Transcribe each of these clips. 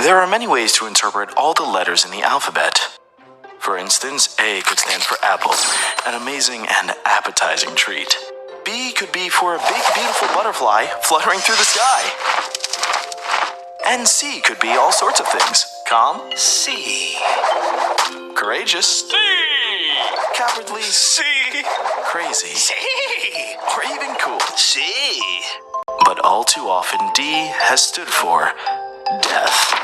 There are many ways to interpret all the letters in the alphabet. For instance, A could stand for apple, an amazing and appetizing treat. B could be for a big, beautiful butterfly fluttering through the sky. And C could be all sorts of things. Calm, C. Courageous, C. Cowardly, C. Crazy, C. Or even cool, C. But all too often, D has stood for death.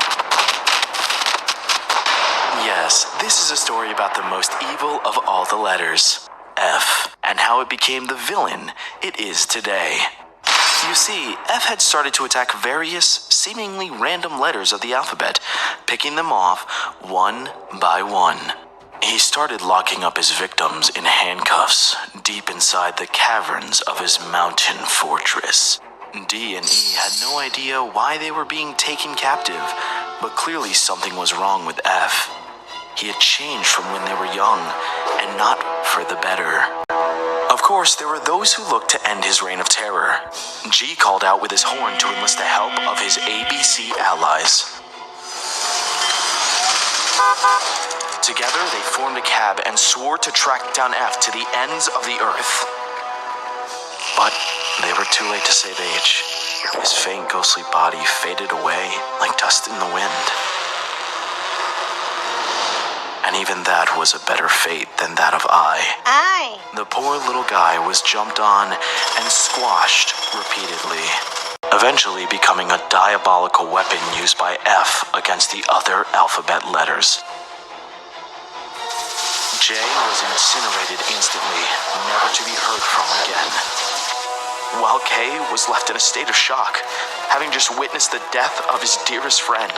Yes, this is a story about the most evil of all the letters, F, and how it became the villain it is today. You see, F had started to attack various, seemingly random letters of the alphabet, picking them off one by one. He started locking up his victims in handcuffs deep inside the caverns of his mountain fortress. D and E had no idea why they were being taken captive, but clearly something was wrong with F. He had changed from when they were young, and not for the better. Of course, there were those who looked to end his reign of terror. G called out with his horn to enlist the help of his ABC allies. Together, they formed a cab and swore to track down F to the ends of the earth. But they were too late to save H. His faint, ghostly body faded away like dust in the wind. And even that was a better fate than that of I. The poor little guy was jumped on and squashed repeatedly, eventually becoming a diabolical weapon used by F against the other alphabet letters. J was incinerated instantly, never to be heard from again. While K was left in a state of shock, having just witnessed the death of his dearest friend.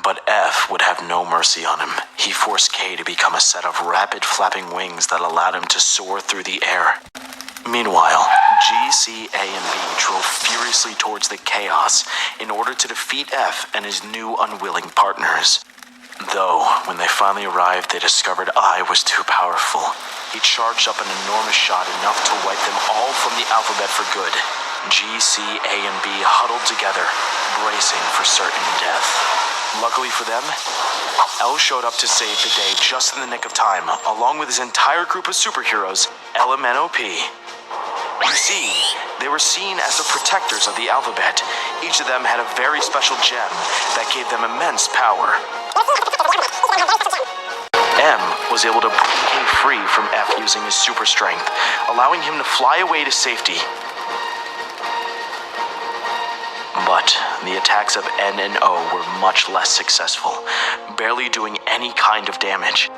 But F would have no mercy on him. He forced K to become a set of rapid flapping wings that allowed him to soar through the air. Meanwhile, G, C, A, and B drove furiously towards the chaos in order to defeat F and his new unwilling partners. Though, when they finally arrived, they discovered I was too powerful. He charged up an enormous shot, enough to wipe them all from the alphabet for good. G, C, A, and B huddled together, bracing for certain death. Luckily for them, L showed up to save the day just in the nick of time, along with his entire group of superheroes, LMNOP. You see, they were seen as the protectors of the alphabet. Each of them had a very special gem that gave them immense power. M was able to break free from F using his super strength, allowing him to fly away to safety. But the attacks of N and O were much less successful, barely doing any kind of damage.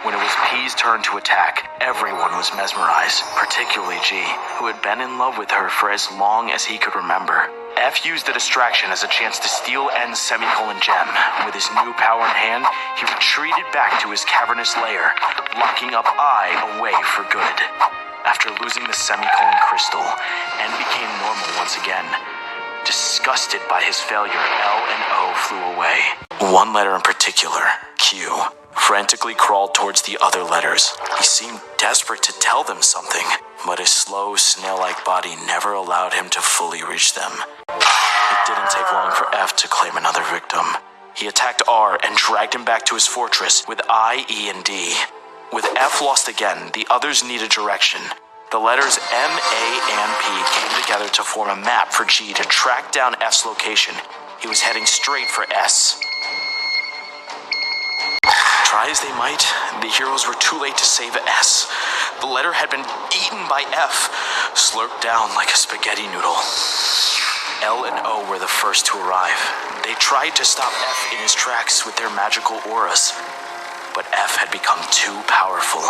When it was P's turn to attack, everyone was mesmerized, particularly G, who had been in love with her for as long as he could remember. F used the distraction as a chance to steal N's semicolon gem. With his new power in hand, he retreated back to his cavernous lair, locking up I away for good. After losing the semicolon crystal, N became normal once again. Disgusted by his failure, L and O flew away. One letter in particular, Q, frantically crawled towards the other letters. He seemed desperate to tell them something, but his slow, snail-like body never allowed him to fully reach them. It didn't take long for F to claim another victim. He attacked R and dragged him back to his fortress with I, E, and D. With F lost again, the others needed direction. The letters M, A, and P came together to form a map for G to track down F's location. He was heading straight for S. Try as they might, the heroes were too late to save S. The letter had been eaten by F, slurped down like a spaghetti noodle. L and O were the first to arrive. They tried to stop F in his tracks with their magical auras. But F had become too powerful.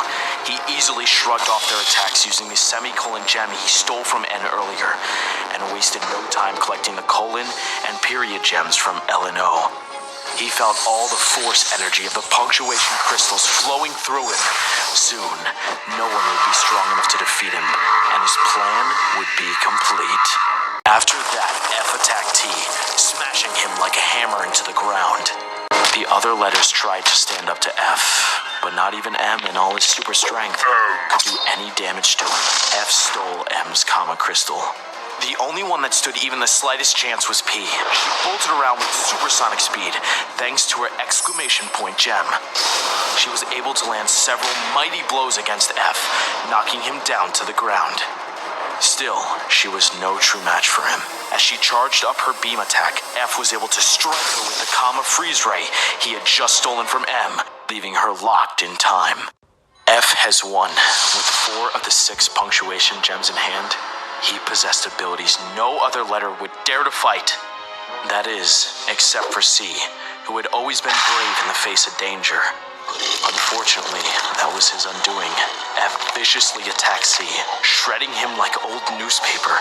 He easily shrugged off their attacks using the semicolon gem he stole from N earlier, and wasted no time collecting the colon and period gems from L and O. He felt all the force energy of the punctuation crystals flowing through him. Soon, no one would be strong enough to defeat him, and his plan would be complete. After that, F attacked T, smashing him like a hammer into the ground. The other letters tried to stand up to F, but not even M in all his super strength could do any damage to him. F stole M's Kama Crystal. The only one that stood even the slightest chance was P. She bolted around with supersonic speed, thanks to her exclamation point gem. She was able to land several mighty blows against F, knocking him down to the ground. Still, she was no true match for him. As she charged up her beam attack, F was able to strike her with the Kama Freeze Ray he had just stolen from M, leaving her locked in time. F has won. With 4 of the 6 punctuation gems in hand, he possessed abilities no other letter would dare to fight. That is, except for C, who had always been brave in the face of danger. Unfortunately, that was his undoing. F viciously attacked C, shredding him like old newspaper.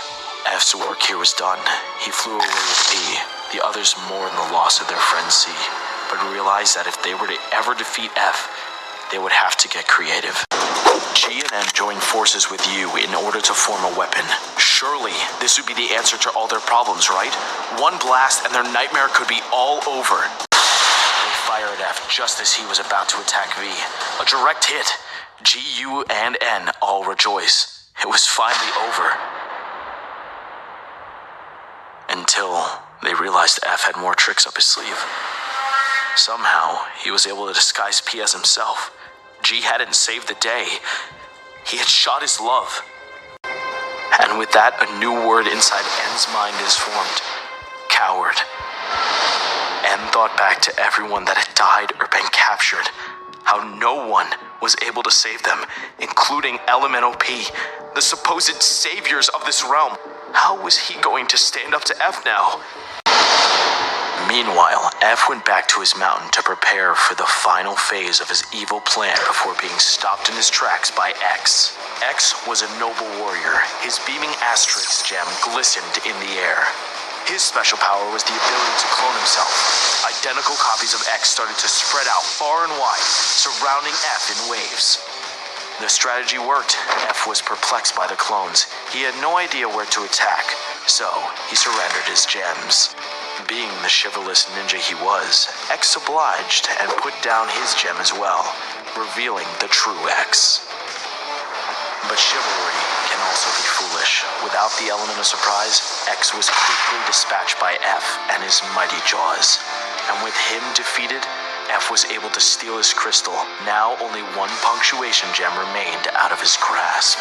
F's work here was done. He flew away with P. The others mourned the loss of their friend C, but realized that if they were to ever defeat F, they would have to get creative. G and M joined forces with U in order to form a weapon. Surely, this would be the answer to all their problems, right? One blast and their nightmare could be all over. They fired F just as he was about to attack V. A direct hit. G, U, and N all rejoice. It was finally over. Until they realized F had more tricks up his sleeve. Somehow, he was able to disguise P as himself. G hadn't saved the day. He had shot his love. And with that, a new word inside N's mind is formed. Coward. N thought back to everyone that had died or been captured. How no one was able to save them, including Elemental P, the supposed saviors of this realm. How was he going to stand up to F now? Meanwhile, F went back to his mountain to prepare for the final phase of his evil plan before being stopped in his tracks by X. X was a noble warrior. His beaming Asterix gem glistened in the air. His special power was the ability to clone himself. Identical copies of X started to spread out far and wide, surrounding F in waves. The strategy worked. F was perplexed by the clones. He had no idea where to attack, so he surrendered his gems. Being the chivalrous ninja he was, X obliged and put down his gem as well, revealing the true X. But chivalry can also be foolish. Without the element of surprise, X was quickly dispatched by F and his mighty jaws. And with him defeated, F was able to steal his crystal. Now only 1 punctuation gem remained out of his grasp.